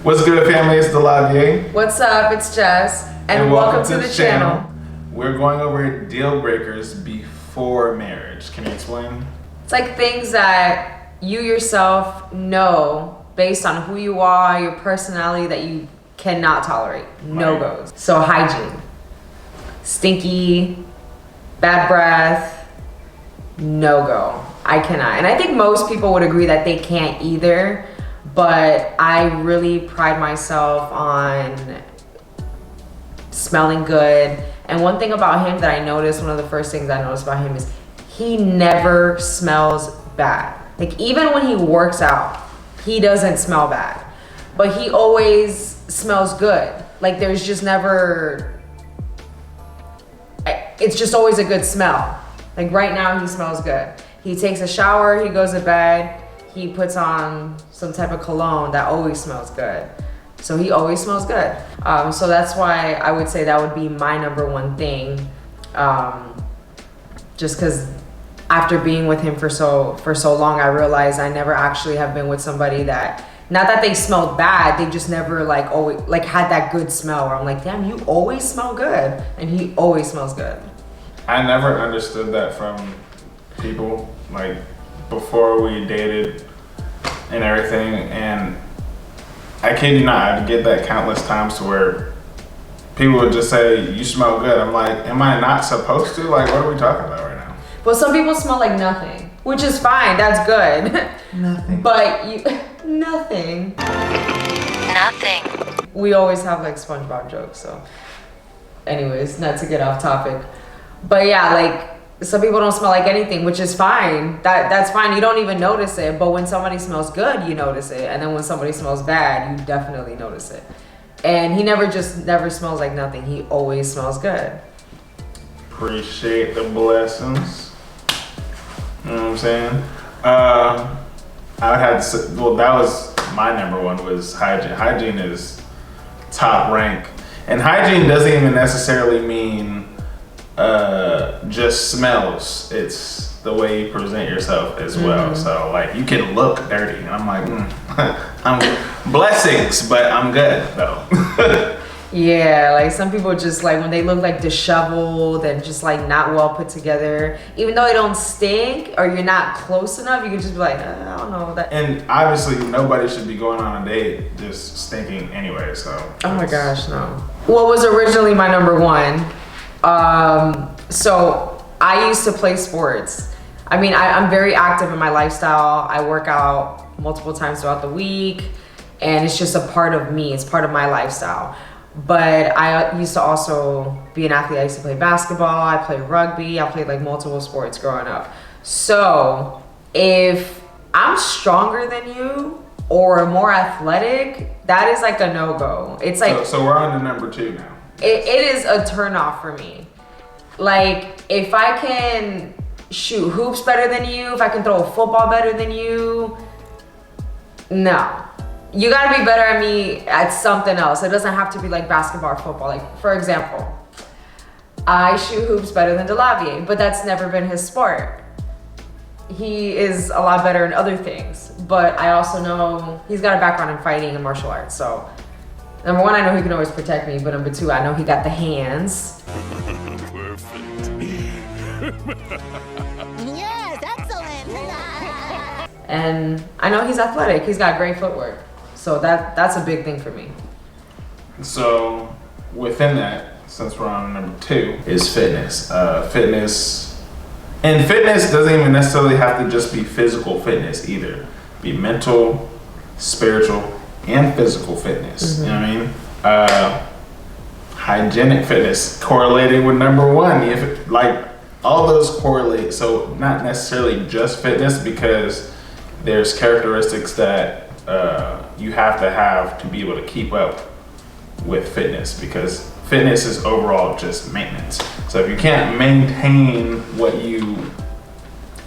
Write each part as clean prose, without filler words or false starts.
What's good, family? It's Delavier. What's up? It's Jess, and welcome to the channel. We're going over deal breakers before marriage. Can you explain? It's like things that you yourself know based on who you are, your personality, that you cannot tolerate. No-goes. So hygiene, stinky, bad breath, no-go. I cannot. And I think most people would agree that they can't either. But I really pride myself on smelling good. And one thing about him that I noticed, one of the first things I noticed about him is he never smells bad. Like even when he works out, he doesn't smell bad. But he always smells good. Like there's just never, it's just always a good smell. Like right now he smells good. He takes a shower, he goes to bed. He puts on some type of cologne that always smells good. So he always smells good. So that's why I would say that would be my number one thing. Just because after being with him for so long, I realized I never actually have been with somebody that, not that they smelled bad, they just never like always like had that good smell where I'm like, damn, you always smell good. And he always smells good. I never understood that from people, like before we dated and everything, and I kid you not, I'd get that countless times to where people would just say, you smell good. I'm like, am I not supposed to? Like, what are we talking about right now? Well, some people smell like nothing, which is fine, that's good. Nothing. But you, nothing. We always have like SpongeBob jokes, so. Anyways, not to get off topic. But yeah, like, some people don't smell like anything, which is fine. That's fine. You don't even notice it. But when somebody smells good, you notice it. And then when somebody smells bad, you definitely notice it. And he never smells like nothing. He always smells good. Appreciate the blessings. You know what I'm saying? I would have to say, well, that was my number one, was hygiene. Hygiene is top rank. And hygiene doesn't even necessarily mean just smells. It's the way you present yourself as well. So like you can look dirty and I'm like, I'm blessings, but I'm good though. Yeah, like some people just like when they look like disheveled and just like not well put together, even though they don't stink or you're not close enough, you can just be like, I don't know that. And obviously nobody should be going on a date just stinking anyway, so. Oh my gosh, no. What was originally my number one? So I used to play sports. I mean, I'm very active in my lifestyle. I work out multiple times throughout the week and it's just a part of me. It's part of my lifestyle. But I used to also be an athlete. I used to play basketball. I played rugby. I played like multiple sports growing up. So if I'm stronger than you or more athletic, that is like a no-go. It's like, so we're on to number two now. It is a turn-off for me. Like, if I can shoot hoops better than you, if I can throw a football better than you, no. You gotta be better at me at something else. It doesn't have to be like basketball or football. Like, for example, I shoot hoops better than Delavier, but that's never been his sport. He is a lot better in other things, but I also know he's got a background in fighting and martial arts, so. Number one, I know he can always protect me, but number two, I know he got the hands. Perfect. Yes, excellent. And I know he's athletic. He's got great footwork. So that's a big thing for me. So within that, since we're on number two, is fitness. Fitness doesn't even necessarily have to just be physical fitness either. Be mental, spiritual, and physical fitness. You know what I mean? Hygienic fitness correlating with number one. If like all those correlate, so not necessarily just fitness, because there's characteristics that you have to be able to keep up with fitness, because fitness is overall just maintenance. So if you can't maintain what you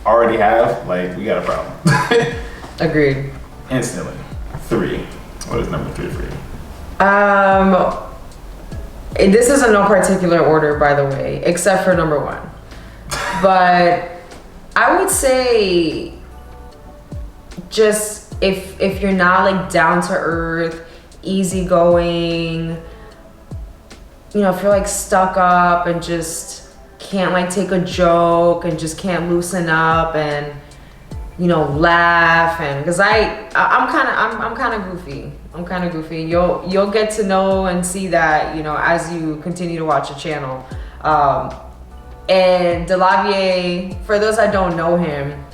already have, like we got a problem. Agreed. Instantly. Three. What is number three for you? This is in no particular order, by the way, except for number one. But I would say just if you're not like down to earth, easygoing, you know, if you're like stuck up and just can't like take a joke and just can't loosen up and, you know, laugh, and because I'm kind of goofy. I'm kind of goofy. You'll get to know and see that, you know, as you continue to watch the channel. And DeLavier, for those that don't know him,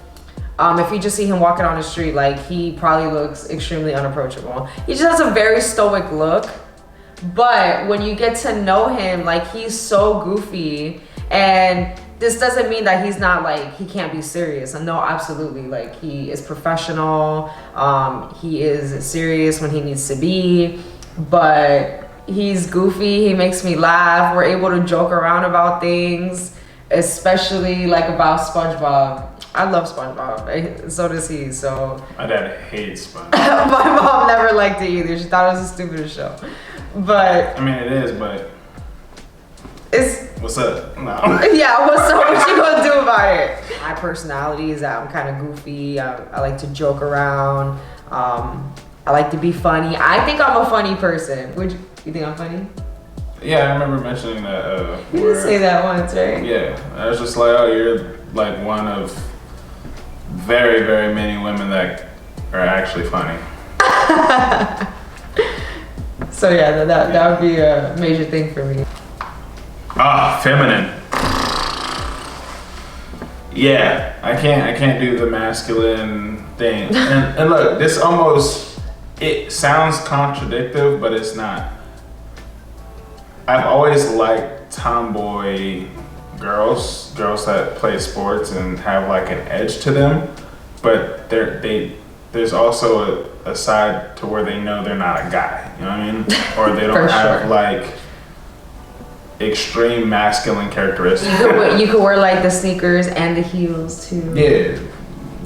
if you just see him walking on the street, like, he probably looks extremely unapproachable. He just has a very stoic look. But when you get to know him, like, he's so goofy. And this doesn't mean that he's not, like, he can't be serious. And no, absolutely. Like, he is professional. He is serious when he needs to be. But he's goofy. He makes me laugh. We're able to joke around about things, especially, like, about SpongeBob. I love SpongeBob. So does he. So My dad hates SpongeBob. my mom never liked it either. She thought it was the stupidest show. But I mean, it is, but it's, what's up? No. yeah, what's up? What you gonna do about it? My personality is that I'm kind of goofy. I like to joke around. I like to be funny. I think I'm a funny person. You think I'm funny? Yeah, I remember mentioning that. You did say that once, right? Yeah, I was just like, oh, you're like one of very, very many women that are actually funny. So yeah, that would be a major thing for me. Ah, feminine. Yeah, I can't do the masculine thing. And look, this almost, it sounds contradictory, but it's not. I've always liked tomboy girls that play sports and have like an edge to them, but there's also a side to where they know they're not a guy, you know what I mean? Or they don't have like extreme masculine characteristics. You could wear like the sneakers and the heels too. Yeah,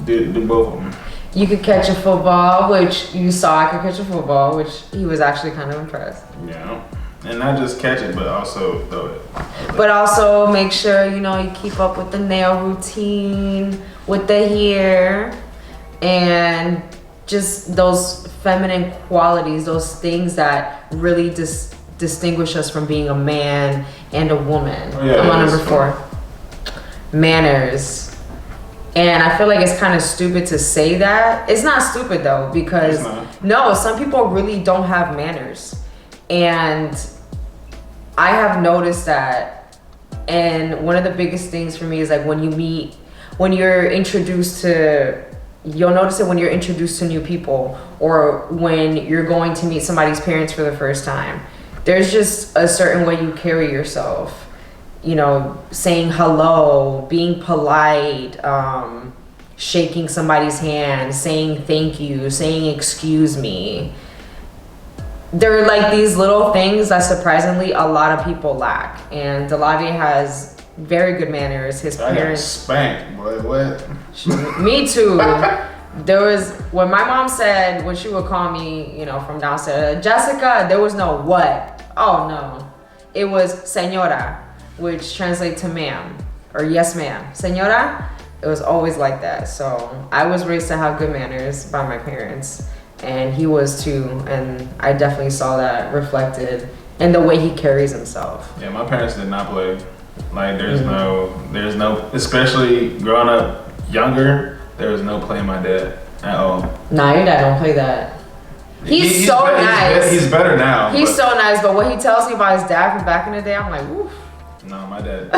do both of them. You could catch a football, which you saw I could catch a football, which he was actually kind of impressed. Yeah. And not just catch it, but also throw it. But also make sure, you know, you keep up with the nail routine, with the hair, and just those feminine qualities, those things that really distinguish us from being a man and a woman. Oh, yeah, I'm on number 4. Manners. And I feel like it's kind of stupid to say that. It's not stupid though, because no, some people really don't have manners. And I have noticed that. And one of the biggest things for me is like when you're introduced to, you'll notice it when you're introduced to new people, or when you're going to meet somebody's parents for the first time. There's just a certain way you carry yourself. You know, saying hello, being polite, shaking somebody's hand, saying thank you, saying excuse me. There are like these little things that surprisingly a lot of people lack. And DeLavier has very good manners. His parents spanked, boy. What? Me too. There was, when my mom said, when she would call me, you know, from downstairs, Jessica, there was no what. Oh no. It was señora, which translates to ma'am, or yes ma'am. Señora, it was always like that. So I was raised to have good manners by my parents, and he was too. And I definitely saw that reflected in the way he carries himself. Yeah, my parents did not play. Like there's no, especially growing up younger, there was no playing my dad at all. Nah, your dad don't play that. He's so nice. He's better now. He's so nice, but what he tells me about his dad from back in the day, I'm like, oof. No, my dad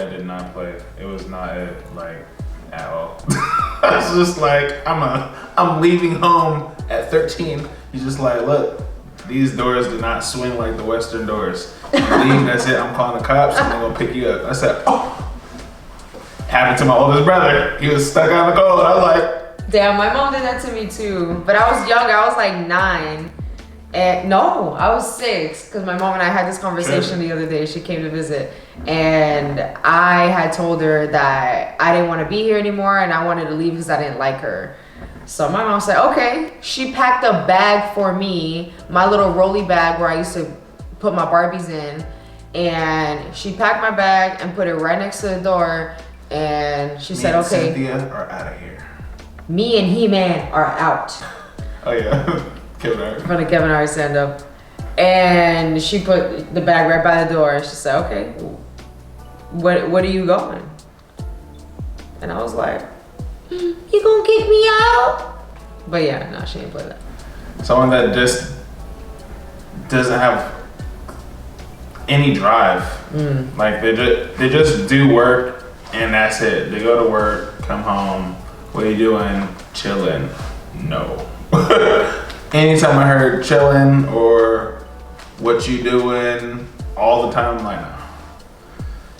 did not play. It was not like at all. I was just like, I'm leaving home at 13. He's just like, look, these doors do not swing like the Western doors. You leave, that's it. I'm calling the cops and they're gonna pick you up. I said, oh. Happened to my oldest brother. He was stuck out in the cold. I was like, damn, my mom did that to me too. But I was young. I was like 9. And no, I was 6, because my mom and I had this conversation the other day. She came to visit, and I had told her that I didn't want to be here anymore and I wanted to leave because I didn't like her. So my mom said, okay. She packed a bag for me, my little rolly bag where I used to put my Barbies in, and she packed my bag and put it right next to the door, and she said, okay, Cynthia are out of here. me and He-Man are out. Oh yeah. Kevin Hart. in front of Kevin Hart stand up. And she put the bag right by the door. She said, okay, what are you going? And I was like, you gonna kick me out? But yeah, no, she didn't play that. Someone that just doesn't have any drive. Like they just do work and that's it. They go to work, come home. What are you doing? Chilling? No. Anytime I heard chilling or what you doing all the time, I'm like, no.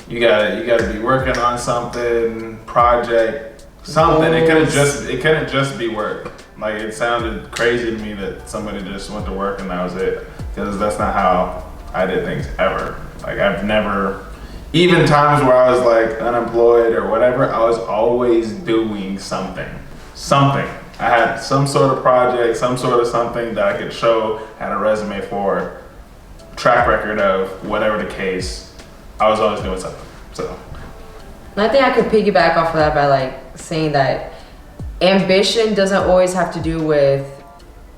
You gotta be working on something, project, something. It couldn't just be work. Like it sounded crazy to me that somebody just went to work and that was it. Because that's not how I did things ever. Like I've never, even times where I was like unemployed or whatever, I was always doing something. I had some sort of project, some sort of something that I could show, had a resume for, track record of, whatever the case. I was always doing something, so. And I think I could piggyback off of that by like saying that ambition doesn't always have to do with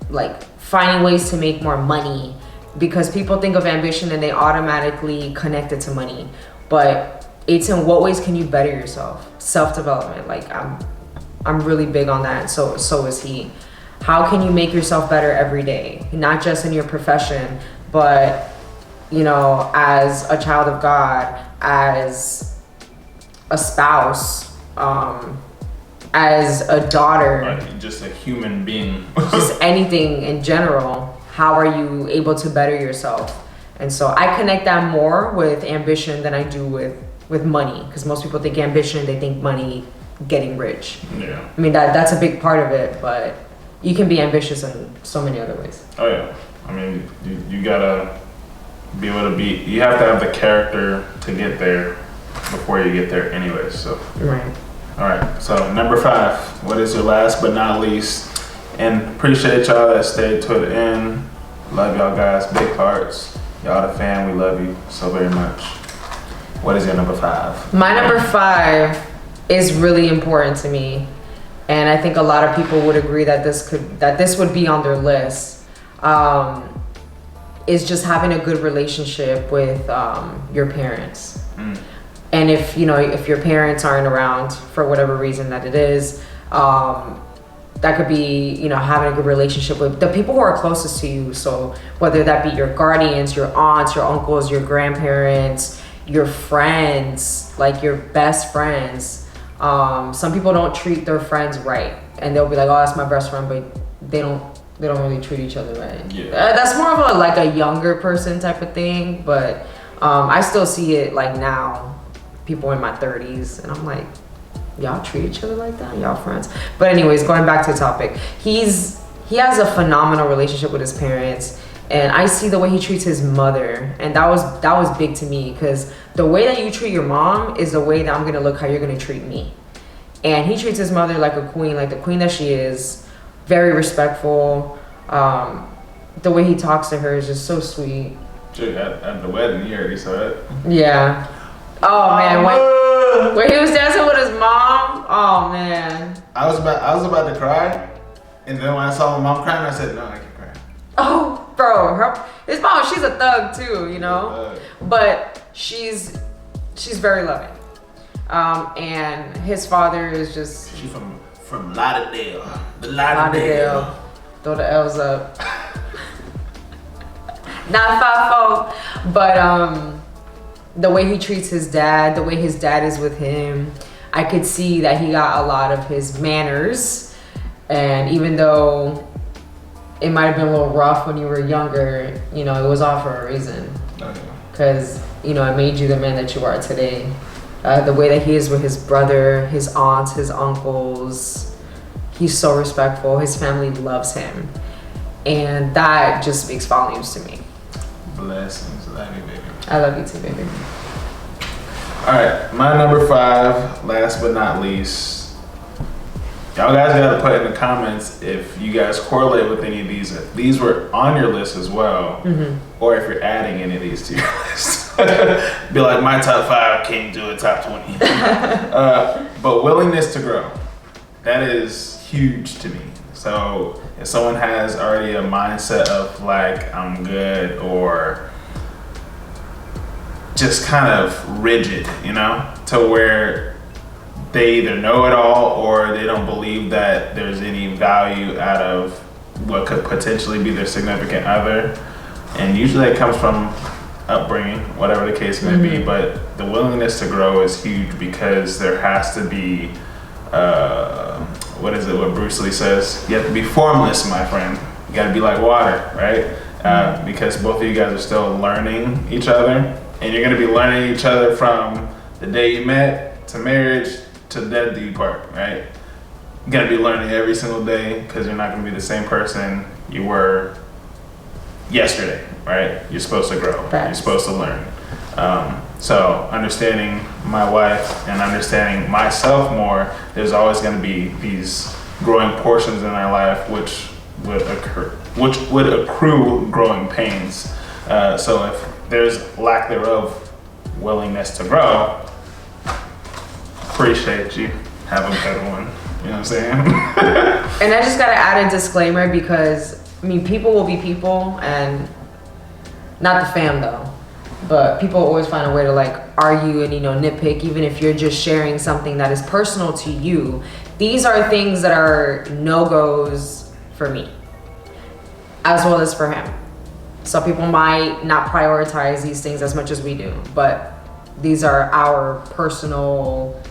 like finding ways to make more money, because people think of ambition and they automatically connect it to money. But it's in what ways can you better yourself? Self-development. Like I'm really big on that. So is he. How can you make yourself better every day? Not just in your profession, but you know, as a child of God, as a spouse, as a daughter, Like just a human being. just anything in general. How are you able to better yourself? And so I connect that more with ambition than I do with money, because most people think ambition, they think money, getting rich. Yeah. I mean that's a big part of it, but you can be ambitious in so many other ways. Oh yeah. I mean, you gotta be able to be. You have to have the character to get there before you get there, anyway. So. Right. All right. So number 5. What is your last but not least? And appreciate y'all that stayed to the end. Love y'all guys. Big hearts. Y'all the fan. We love you so very much. What is your number 5? My number 5 is really important to me, and I think a lot of people would agree that this would be on their list. Is just having a good relationship with your parents. And if your parents aren't around for whatever reason that it is, that could be, having a good relationship with the people who are closest to you. So whether that be your guardians, your aunts, your uncles, your grandparents, your friends, like your best friends. Some people don't treat their friends right, and they'll be like, oh, that's my best friend, but they don't really treat each other right. Yeah. That's more of a younger person type of thing, but I still see it like now, people in my 30s, and I'm like, y'all treat each other like that? Y'all friends? But anyways, going back to the topic, he has a phenomenal relationship with his parents, and I see the way he treats his mother, and that was big to me, because the way that you treat your mom is the way that I'm gonna look how you're gonna treat me. And he treats his mother like a queen, like the queen that she is, very respectful. The way he talks to her is just so sweet. At the wedding, you already saw it. Yeah. Oh man, when he was dancing with his mom, oh man. I was about to cry, and then when I saw my mom crying, I said, no, I can't cry. Oh, bro, his mom, she's a thug too, but she's very loving. And his father is just. She's from Lauderdale. The Lauderdale. Throw the L's up. Not 5-4, but the way he treats his dad, the way his dad is with him, I could see that he got a lot of his manners. And even though it might have been a little rough when you were younger, it was all for a reason. Because, it made you the man that you are today. The way that he is with his brother, his aunts, his uncles, he's so respectful. His family loves him. And that just speaks volumes to me. Blessings. Love you, baby. I love you too, baby. All right, my number 5, last but not least. Y'all guys gotta put in the comments if you guys correlate with any of these. If these were on your list as well, or if you're adding any of these to your list. Be like, my top 5 came to a top 20. But willingness to grow, that is huge to me. So if someone has already a mindset of like, I'm good, or just kind of rigid, you know, to where they either know it all or they don't believe that there's any value out of what could potentially be their significant other. And usually it comes from upbringing, whatever the case may be, but the willingness to grow is huge because there has to be, what Bruce Lee says? You have to be formless, my friend. You gotta be like water, right? Because both of you guys are still learning each other, and you're gonna be learning each other from the day you met to marriage to the death do you part, right? You're gonna be learning every single day because you're not gonna be the same person you were yesterday, right? You're supposed to grow. You're supposed to learn. So understanding my wife and understanding myself more, there's always going to be these growing portions in our life which would accrue growing pains. So if there's lack thereof willingness to grow, appreciate you. Have a better one. You know what I'm saying? And I just gotta add a disclaimer because I mean, people will be people, and not the fam though, but people always find a way to like argue and, you know, nitpick, even if you're just sharing something that is personal to you. These are things that are no-goes for me, as well as for him. Some people might not prioritize these things as much as we do, but these are our personal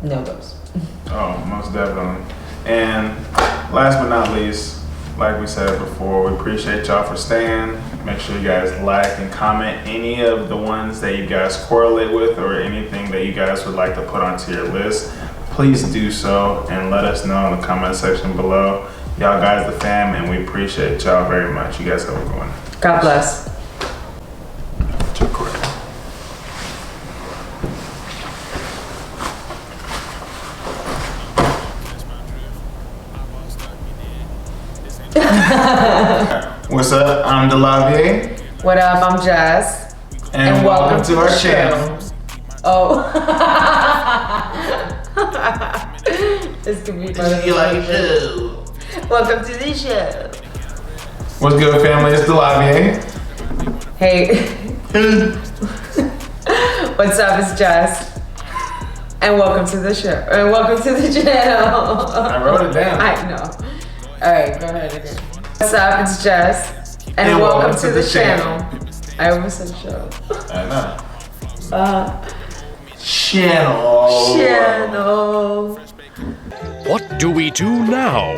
no-goes. Oh, most definitely. And last but not least, like we said before, we appreciate y'all for staying. Make sure you guys like and comment any of the ones that you guys correlate with or anything that you guys would like to put onto your list. Please do so and let us know in the comment section below. Y'all guys the fam, and we appreciate y'all very much. You guys have a good one. God bless. What's up? I'm Delavier. What up? I'm Jess. And welcome to our channel. Oh. This could be fun. Welcome to the show. What's good, family? It's Delavier. Hey. What's up? It's Jess. And welcome to the show. And welcome to the channel. I wrote it down. I know. Alright, go ahead again. What's up? It's Jess. And welcome to the channel. I almost said show. I know. Channel. Channel. What do we do now?